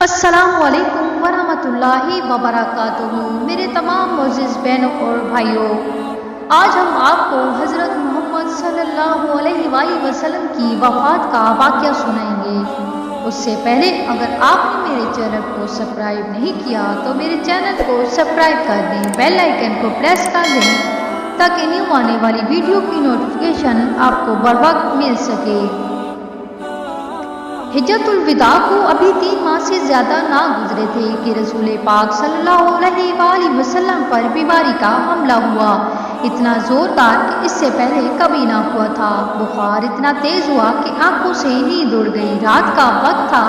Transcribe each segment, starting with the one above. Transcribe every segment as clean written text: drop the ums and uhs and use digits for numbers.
السلام علیکم ورحمۃ اللہ وبرکاتہ۔ میرے تمام معزز بہنوں اور بھائیوں، آج ہم آپ کو حضرت محمد صلی اللہ علیہ وآلہ وسلم کی وفات کا واقعہ سنائیں گے۔ اس سے پہلے اگر آپ نے میرے چینل کو سبسکرائب نہیں کیا تو میرے چینل کو سبسکرائب کر دیں، بیل آئیکن کو پریس کر دیں تاکہ نیو آنے والی ویڈیو کی نوٹیفیکیشن آپ کو بر وقت مل سکے۔ حجۃ الوداع کو ابھی 3 ماہ سے زیادہ نہ گزرے تھے کہ رسول پاک صلی اللہ علیہ وآلہ وسلم پر بیماری کا حملہ ہوا، اتنا زوردار کہ اس سے پہلے کبھی نہ ہوا تھا۔ بخار اتنا تیز ہوا کہ آنکھوں سے نیند اڑ گئی۔ رات کا وقت تھا،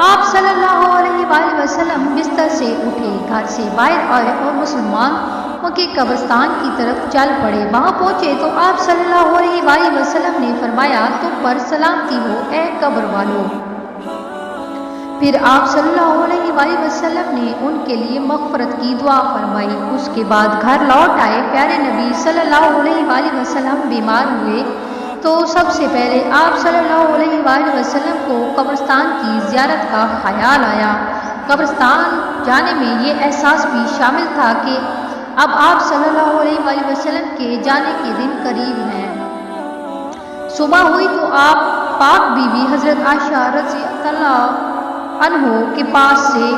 آپ صلی اللہ علیہ وآلہ وسلم بستر سے اٹھے، گھر سے باہر آئے اور مسلمانوں کے قبرستان کی طرف چل پڑے۔ وہاں پہنچے تو آپ صلی اللہ علیہ وآلہ وسلم نے فرمایا، تم پر سلامتی ہو اے قبر والو۔ پھر آپ صلی اللہ علیہ وآلہ وسلم نے ان کے لیے مغفرت کی دعا فرمائی۔ اس کے بعد گھر لوٹ آئے۔ پیارے نبی صلی اللہ علیہ وآلہ وسلم بیمار ہوئے تو سب سے پہلے آپ صلی اللہ علیہ وآلہ وسلم کو قبرستان کی زیارت کا خیال آیا۔ قبرستان جانے میں یہ احساس بھی شامل تھا کہ اب آپ صلی اللہ علیہ وآلہ وسلم کے جانے کے دن قریب ہیں۔ صبح ہوئی تو آپ پاک بیوی حضرت عائشہ رضی اللہ عنہ کے پاس سے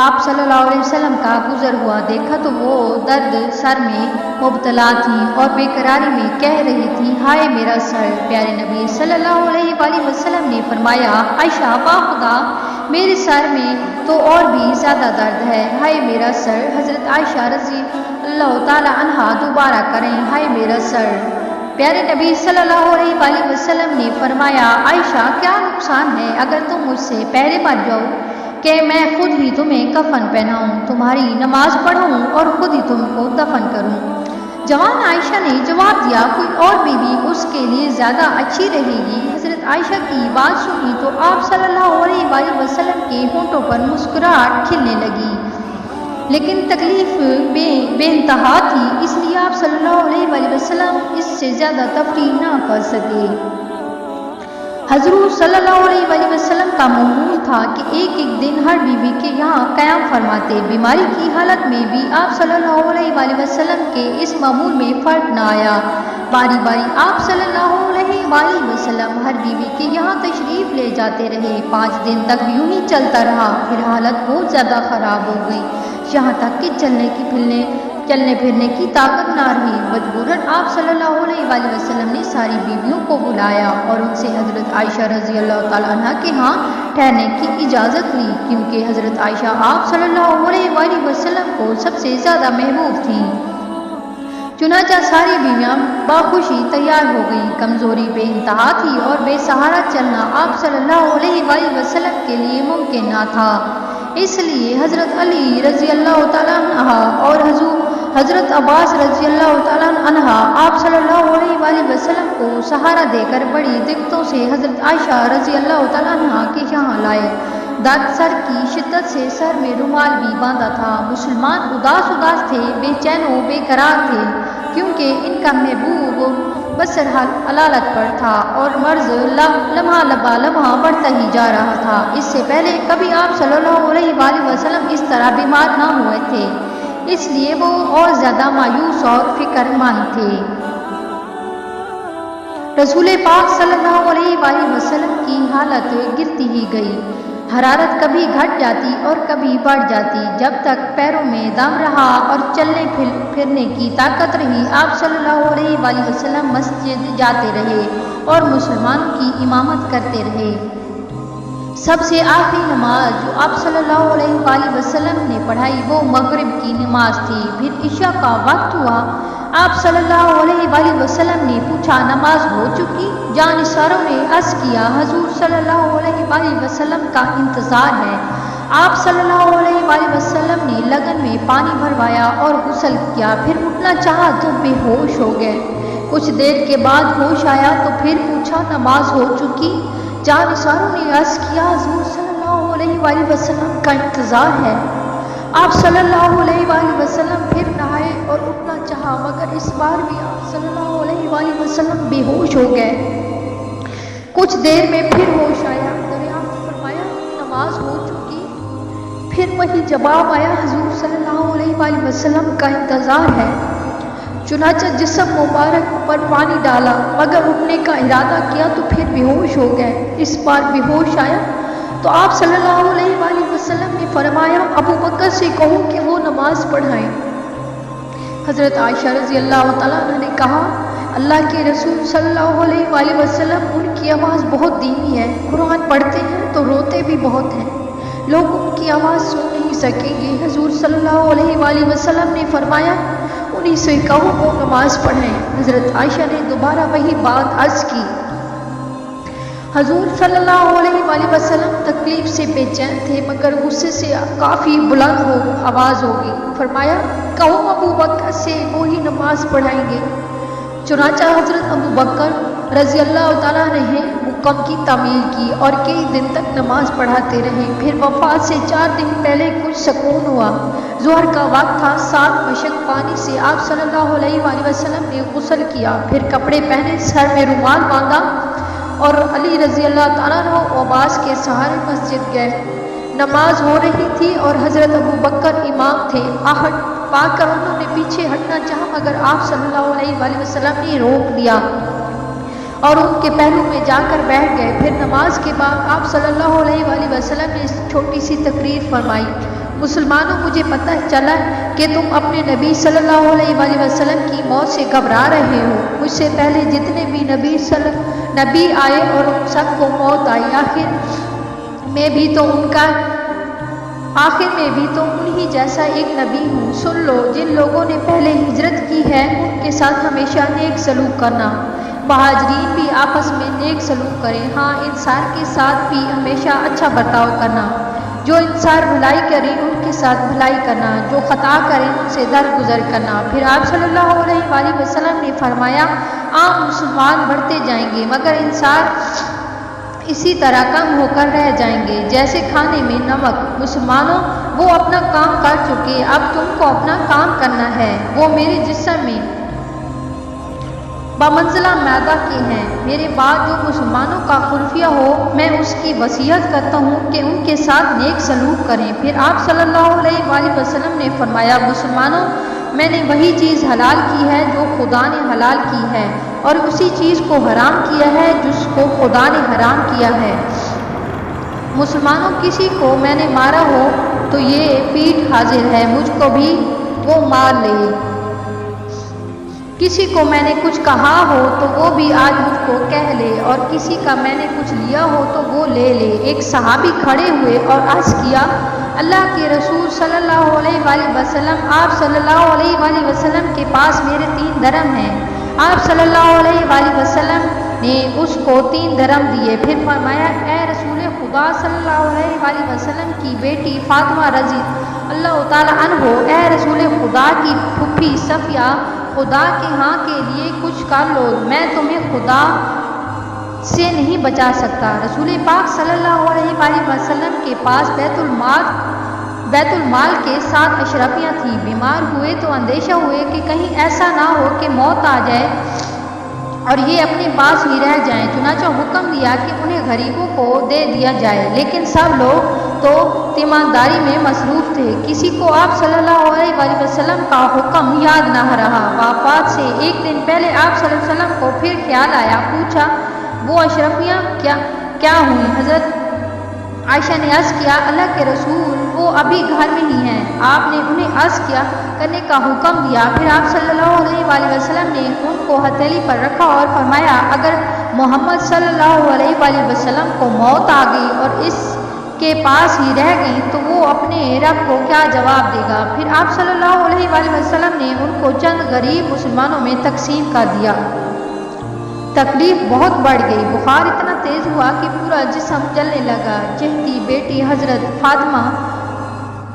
آپ صلی اللہ علیہ وسلم کا گزر ہوا، دیکھا تو وہ درد سر میں مبتلا تھیں اور بے قراری میں کہہ رہی تھیں، ہائے میرا سر۔ پیارے نبی صلی اللہ علیہ وآلہ وسلم نے فرمایا، عائشہ باخدا میرے سر میں تو اور بھی زیادہ درد ہے، ہائے میرا سر۔ حضرت عائشہ رضی اللہ تعالی عنہا دوبارہ کریں، ہائے میرا سر۔ پیارے نبی صلی اللہ علیہ وآلہ وسلم نے فرمایا، عائشہ کیا نقصان ہے اگر تم مجھ سے پہلے مر جاؤ کہ میں خود ہی تمہیں کفن پہناؤں، تمہاری نماز پڑھوں اور خود ہی تم کو دفن کروں۔ جوان عائشہ نے جواب دیا، کوئی اور بیوی اس کے لیے زیادہ اچھی رہے گی۔ حضرت عائشہ کی بات سنی تو آپ صلی اللہ علیہ وآلہ وسلم کے ہونٹوں پر مسکراہٹ کھلنے لگی، لیکن تکلیف بے انتہا تھی، اس لیے آپ صلی اللہ علیہ وآلہ وسلم اس سے زیادہ تفریح نہ کر سکے۔ حضور صلی اللہ علیہ وآلہ وسلم کا معمول تھا کہ ایک ایک دن ہر بیوی کے یہاں قیام فرماتے۔ بیماری کی حالت میں بھی آپ صلی اللہ علیہ وآلہ وسلم کے اس معمول میں فرق نہ آیا۔ باری باری آپ صلی اللہ علیہ وآلہ وسلم ہر بیوی کے یہاں تشریف لے جاتے رہے۔ 5 دن تک یوں ہی چلتا رہا، پھر حالت بہت زیادہ خراب ہو گئی، یہاں تک کہ چلنے پھرنے کی طاقت نہ رہی۔ مجبوراً آپ صلی اللہ علیہ وآلہ وسلم نے ساری بیویوں کو بلایا اور ان سے حضرت عائشہ رضی اللہ تعالیٰ عنہ کے ہاں ٹھہرنے کی اجازت لی، کیونکہ حضرت عائشہ آپ صلی اللہ علیہ وآلہ وسلم کو سب سے زیادہ محبوب تھیں۔ چنانچہ ساری بیویاں باخوشی تیار ہو گئیں۔ کمزوری بے انتہا تھی اور بے سہارا چلنا آپ صلی اللہ علیہ وآلہ وسلم کے لیے ممکن نہ تھا، اس لیے حضرت علی رضی اللہ تعالیٰ عنہ اور حضرت عباس رضی اللہ تعالیٰ عنہ آپ صلی اللہ علیہ وآلہ وسلم کو سہارا دے کر بڑی دقتوں سے حضرت عائشہ رضی اللہ تعالیٰ عنہ کے یہاں لائے۔ درد سر کی شدت سے سر میں رومال بھی باندھا تھا۔ مسلمان اداس تھے، بے چین و بے قرار تھے، کیونکہ ان کا محبوب بسر علالت پر تھا اور مرض لمحہ بڑھتا ہی جا رہا تھا۔ اس سے پہلے کبھی آپ صلی اللہ علیہ وآلہ وسلم اس طرح بیمار نہ ہوئے تھے، اس لیے وہ اور زیادہ مایوس اور فکر مند تھے۔ رسول پاک صلی اللہ علیہ وآلہ وسلم کی حالت گرتی ہی گئی، حرارت کبھی گھٹ جاتی اور کبھی بڑھ جاتی۔ جب تک پیروں میں دم رہا اور چلنے پھرنے کی طاقت رہی، آپ صلی اللہ علیہ وآلہ وسلم مسجد جاتے رہے اور مسلمانوں کی امامت کرتے رہے۔ سب سے آخری نماز جو آپ صلی اللہ علیہ وآلہ وسلم نے پڑھائی وہ مغرب کی نماز تھی۔ پھر عشاء کا وقت ہوا، آپ صلی اللہ علیہ وآلہ وسلم نے پوچھا، نماز ہو چکی؟ جانثاروں نے عرض کیا، حضور صلی اللہ علیہ وآلہ وسلم کا انتظار ہے۔ آپ صلی اللہ علیہ وآلہ وسلم نے لگن میں پانی بھروایا اور غسل کیا، پھر اٹھنا چاہا تو بے ہوش ہو گئے۔ کچھ دیر کے بعد ہوش آیا تو پھر پوچھا، نماز ہو چکی؟ جانثاروں نے عرض کیا، حضور صلی اللہ علیہ وآلہ وسلم کا انتظار ہے۔ آپ صلی اللہ علیہ وآلہ وسلم پھر نہائے اور اٹھنا چاہا، مگر اس بار بھی آپ صلی اللہ علیہ وآلہ وسلم بے ہوش ہو گئے۔ کچھ دیر میں پھر ہوش آیا، دریافت فرمایا، نماز ہو چکی؟ پھر وہی جواب آیا، حضور صلی اللہ علیہ وسلم کا انتظار ہے۔ چنانچہ جسم مبارک پر پانی ڈالا، مگر اٹھنے کا ارادہ کیا تو پھر بے ہوش ہو گئے۔ اس بار بے ہوش آیا تو آپ صلی اللہ علیہ وسلم نے فرمایا، ابو بکر سے کہو کہ وہ نماز پڑھائیں۔ حضرت عائشہ رضی اللہ تعالیٰ عنہ نے کہا، اللہ کے رسول صلی اللہ علیہ وسلم ان کی آواز بہت دھیمی ہے، قرآن پڑھتے ہیں تو روتے بھی بہت ہیں، لوگ ان کی آواز سن نہیں سکیں گے۔ حضور صلی اللہ علیہ وسلم نے فرمایا، انہی سے کہو وہ نماز پڑھیں۔ حضرت عائشہ نے دوبارہ وہی بات عرض کی۔ حضور صلی اللہ علیہ وسلم تکلیف سے بے چین تھے، مگر غصے سے کافی بلند آواز ہوگی۔ فرمایا، کہو ابو بکر سے وہی نماز پڑھائیں گے۔ چنانچہ حضرت ابو بکر رضی اللہ تعالیٰ نے حکم کی تعمیل کی اور کئی دن تک نماز پڑھاتے رہے۔ پھر وفات سے 4 دن پہلے کچھ سکون ہوا۔ ظہر کا وقت تھا، 7 مشق پانی سے آپ صلی اللہ علیہ وسلم نے غسل کیا، پھر کپڑے پہنے، سر میں رومال باندھا اور علی رضی اللہ تعالیٰ عنہ عباس کے سہارے مسجد گئے۔ نماز ہو رہی تھی اور حضرت ابو بکر امام تھے۔ آہٹ پا کر انہوں نے پیچھے ہٹنا چاہا، مگر آپ صلی اللہ علیہ وسلم نے روک دیا اور ان کے پہلو میں جا کر بیٹھ گئے۔ پھر نماز کے بعد آپ صلی اللہ علیہ وسلم نے چھوٹی سی تقریر فرمائی، مسلمانوں، مجھے پتہ چلا کہ تم اپنے نبی صلی اللہ علیہ وسلم کی موت سے گھبرا رہے ہو۔ مجھ سے پہلے جتنے بھی نبی آئے اور ان سب کو موت آئی، آخر میں بھی تو انہی جیسا ایک نبی ہوں۔ سن لو، جن لوگوں نے پہلے ہجرت کی ہے ان کے ساتھ ہمیشہ نیک سلوک کرنا، مہاجرین بھی آپس میں نیک سلوک کریں، ہاں انصار کے ساتھ بھی ہمیشہ اچھا برتاؤ کرنا، جو انصار بھلائی کریں ان کے ساتھ بھلائی کرنا، جو خطا کریں ان سے درگزر کرنا۔ پھر آپ صلی اللہ علیہ وسلم نے فرمایا، عام مسلمان بڑھتے جائیں گے مگر انصار اسی طرح کم ہو کر رہ جائیں گے جیسے کھانے میں نمک۔ مسلمانوں، وہ اپنا کام کر چکے، اب تم کو اپنا کام کرنا ہے۔ وہ میرے جسم میں بمنزلہ معدہ کے ہیں۔ میرے بعد جو مسلمانوں کا خلفیہ ہو، میں اس کی وصیت کرتا ہوں کہ ان کے ساتھ نیک سلوک کریں۔ پھر آپ صلی اللہ علیہ وسلم نے فرمایا، مسلمانوں، میں نے وہی چیز حلال کی ہے جو خدا نے حلال کی ہے، اور اسی چیز کو حرام کیا ہے جس کو خدا نے حرام کیا ہے۔ مسلمانوں، کسی کو میں نے مارا ہو تو یہ پیٹھ حاضر ہے، مجھ کو بھی وہ مار لے۔ کسی کو میں نے کچھ کہا ہو تو وہ بھی آج مجھ کو کہہ لے، اور کسی کا میں نے کچھ لیا ہو تو وہ لے لے۔ ایک صحابی کھڑے ہوئے اور عرض کیا، اللہ کے رسول صلی اللہ علیہ وسلم، آپ صلی اللہ علیہ وسلم کے پاس میرے 3 درم ہیں۔ آپ صلی اللہ علیہ وسلم نے اس کو 3 درم دیے، پھر فرمایا، اے رسول خدا صلی اللہ علیہ وسلم کی بیٹی فاطمہ رضی اللہ تعالیٰ عنہ، اے رسول خدا کی پھوپھی صفیہ، خدا کے ہاں کے لیے کچھ کر لو، میں تمہیں خدا سے نہیں بچا سکتا۔ رسول پاک صلی اللہ علیہ وسلم کے پاس بیت المال کے 7 اشرفیاں تھیں۔ بیمار ہوئے تو اندیشہ ہوئے کہ کہیں ایسا نہ ہو کہ موت آ جائے اور یہ اپنے پاس ہی رہ جائیں، چنانچہ حکم دیا کہ انہیں غریبوں کو دے دیا جائے، لیکن سب لوگ تو تیمارداری میں مصروف تھے۔ کسی کو آپ صلی اللہ علیہ وسلم کا حکم یاد نہ رہا۔ وفات سے 1 دن پہلے آپ صلی اللہ علیہ وسلم کو پھر خیال آیا، پوچھا، وہ اشرفیاں کیا ہوئیں؟ حضرت عائشہ نے عرض کیا، اللہ کے رسول، وہ ابھی گھر میں ہی ہیں۔ آپ نے انہیں عرض کیا کرنے کا حکم دیا۔ پھر آپ صلی اللہ علیہ وسلم نے ان کو ہتھیلی پر رکھا اور فرمایا، اگر محمد صلی اللہ علیہ وسلم کو موت آ گئی اور اس کے پاس ہی رہ گئی تو وہ اپنے رب کو کیا جواب دے گا؟ پھر آپ صلی اللہ علیہ وسلم نے ان کو چند غریب مسلمانوں میں تقسیم کر دیا۔ تکلیف بہت بڑھ گئی، بخار اتنا تیز ہوا کہ پورا جسم جلنے لگا۔ چہتی بیٹی حضرت فاطمہ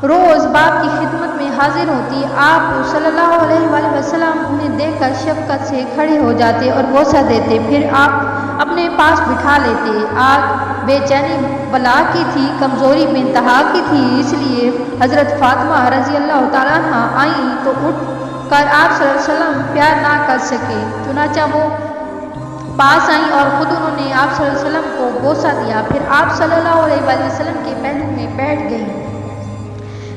روز باپ کی خدمت میں حاضر ہوتی، آپ صلی اللہ علیہ وسلم انہیں دیکھ کر شفقت سے کھڑے ہو جاتے اور بوسہ دیتے، پھر آپ اپنے پاس بٹھا لیتے۔ آگ بے چینی بلا کی تھی، کمزوری بے انتہا کی تھی، اس لیے حضرت فاطمہ رضی اللہ تعالیٰ عنہ آئیں تو اٹھ کر آپ صلی اللہ علیہ وسلم پیار نہ کر سکے، چنانچہ وہ پاس آئیں اور خود انہوں نے آپ صلی اللہ علیہ وسلم کو بوسہ دیا، پھر آپ صلی اللہ علیہ وسلم کے پہلو میں بیٹھ گئیں۔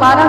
12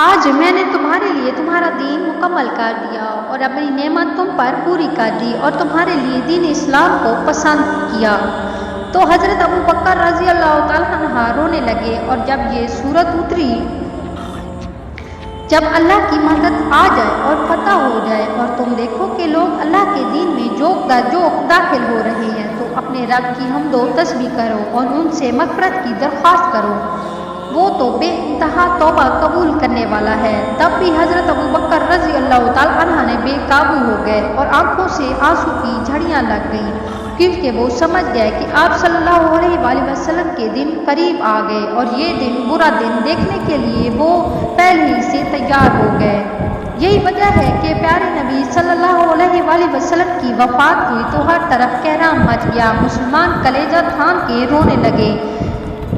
آج میں نے تمہارے لیے تمہارا دین مکمل کر دیا اور اپنی نعمت تم پر پوری کر دی اور تمہارے لیے دین اسلام کو پسند کیا۔ تو حضرت ابو بکر رضی اللہ تعالیٰ عنہ رونے لگے، اور جب یہ صورت اتری، جب اللہ کی مدد آ جائے اور فتح ہو جائے اور تم دیکھو کہ لوگ اللہ کے دین میں جوک داخل ہو رہے ہیں، تو اپنے رب کی حمد و تسبیح کرو اور ان سے مغفرت کی درخواست کرو، وہ تو بے انتہا توبہ قبول کرنے والا ہے۔ تب بھی حضرت ابو بکر رضی اللہ تعالیٰ عنہ نے بے قابو ہو گئے اور آنکھوں سے آنسو کی جھڑیاں لگ گئیں، کیونکہ وہ سمجھ گئے کہ آپ صلی اللہ علیہ وآلہ وسلم کے دن قریب آ گئے اور یہ دن برا دن دیکھنے کے لیے وہ پہلے ہی سے تیار ہو گئے۔ یہی وجہ ہے کہ پیارے نبی صلی اللہ علیہ وآلہ وسلم کی وفات ہوئی تو ہر طرف کہرام مچ گیا، مسلمان کلیجہ تھام کے رونے لگے،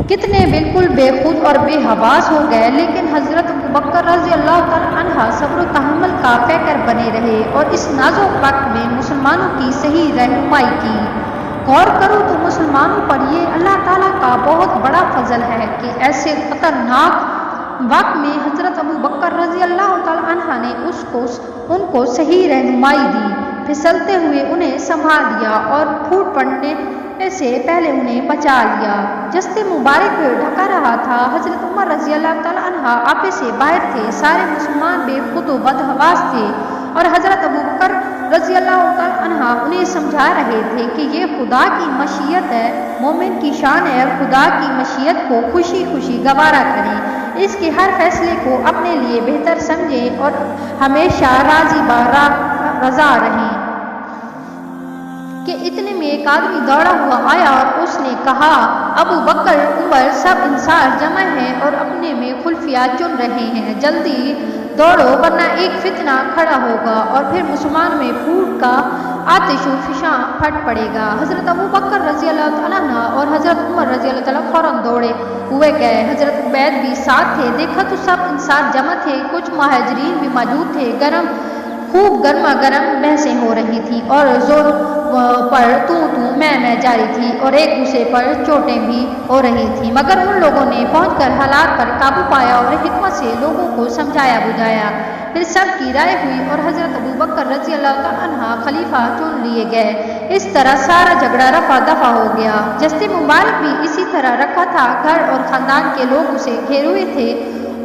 کتنے بالکل بے خود اور بے حواس ہو گئے، لیکن حضرت ابو بکر رضی اللہ تعالیٰ عنہ صبر و تحمل کا پیکر بنے رہے اور اس نازک وقت میں مسلمانوں کی صحیح رہنمائی کی۔ غور کرو تو مسلمانوں پر یہ اللہ تعالیٰ کا بہت بڑا فضل ہے کہ ایسے خطرناک وقت میں حضرت ابو بکر رضی اللہ تعالیٰ عنہ نے ان کو صحیح رہنمائی دی، پھسلتے ہوئے انہیں سنبھال لیا اور پھوٹ پڑنے سے پہلے انہیں بچا لیا۔ جستے مبارک ڈھکا رہا تھا، حضرت عمر رضی اللہ تعالیٰ عنہ آپے سے باہر تھے، سارے مسلمان بے خود و بدحواس تھے اور حضرت ابو بکر رضی اللہ تعالیٰ عنہ انہیں سمجھا رہے تھے کہ یہ خدا کی مشیت ہے، مومن کی شان ہے، خدا کی مشیت کو خوشی خوشی گوارا کریں، اس کے ہر فیصلے کو اپنے لیے بہتر سمجھیں اور ہمیشہ راضی رضا رہیں۔ کہ اتنے میں ایک آدمی دوڑا ہوا آیا اور اس نے کہا، ابو بکر عمر سب انصار جمع ہیں اور اپنے میں خلفیہ چن رہے ہیں، جلدی دوڑو ورنہ ایک فتنہ کھڑا ہوگا اور پھر مسلمان میں پھوٹ کا آتش و فشاں پھٹ پڑے گا۔ حضرت ابو بکر رضی اللہ تعالیٰ عنہ اور حضرت عمر رضی اللہ تعالیٰ فوراً دوڑے ہوئے گئے، حضرت عبید بھی ساتھ تھے، دیکھا تو سب انصار جمع تھے، کچھ مہاجرین بھی موجود تھے، خوب گرما گرم بحثیں ہو رہی تھی اور زور پر تو میں جاری تھی اور ایک دوسرے پر چوٹیں بھی ہو رہی تھیں، مگر ان لوگوں نے پہنچ کر حالات پر قابو پایا اور حکمت سے لوگوں کو سمجھایا بجھایا، پھر سب کی رائے ہوئی اور حضرت ابو بکر رضی اللہ تعالیٰ عنہ خلیفہ چن لیے گئے۔ اس طرح سارا جھگڑا رفع دفع ہو گیا۔ جستے مبارک بھی اسی طرح رکھا تھا، گھر اور خاندان کے لوگ اسے گھیرے ہوئے تھے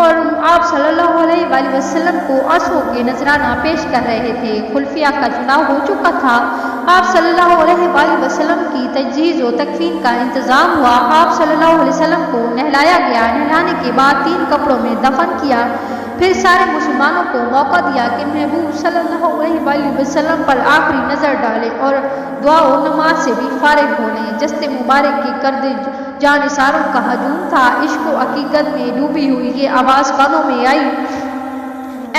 اور آپ صلی اللہ علیہ وآلہ وسلم کو آنسوؤں کے نذرانہ پیش کر رہے تھے۔ خلفیہ کا چناؤ ہو چکا تھا، آپ صلی اللہ علیہ وآلہ وسلم کی تجہیز و تکفین کا انتظام ہوا، آپ صلی اللہ علیہ وسلم کو نہلایا گیا، نہلانے کے بعد 3 کپڑوں میں دفن کیا، پھر سارے مسلمانوں کو موقع دیا کہ محبوب صلی اللہ علیہ وآلہ وسلم پر آخری نظر ڈالیں اور دعا و نماز سے بھی فارغ ہو لیں۔ جستے مبارک کی کردے جانثاروں کا ہجوم تھا، عشق و عقیدت میں ڈوبی ہوئی یہ آواز کانوں میں آئی،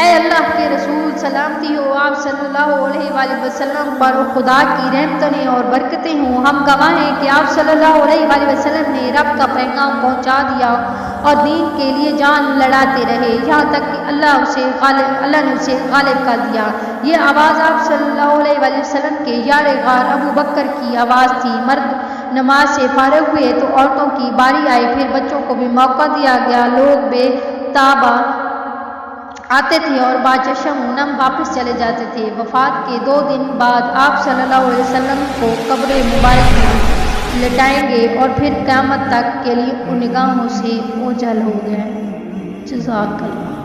اے اللہ کے رسول، سلامتی ہو آپ صلی اللہ علیہ وآلہ وسلم پر، خدا کی رحمتیں اور برکتیں ہوں، ہم گواہ ہیں کہ آپ صلی اللہ علیہ وآلہ وسلم نے رب کا پیغام پہنچا دیا اور دین کے لیے جان لڑاتے رہے یہاں تک کہ اللہ نے اسے غالب کر دیا۔ یہ آواز آپ صلی اللہ علیہ وآلہ وسلم کے یار غار ابو بکر کی آواز تھی۔ مرد نماز سے فارغ ہوئے تو عورتوں کی باری آئی، پھر بچوں کو بھی موقع دیا گیا، لوگ بے تابہ آتے تھے اور باچشم نم واپس چلے جاتے تھے۔ وفات کے 2 دن بعد آپ صلی اللہ علیہ وسلم کو قبر مبارک میں لٹائیں گے اور پھر قیامت تک کے لیے ان نگاہوں سے اوجھل ہو گئے۔ جزاک اللہ۔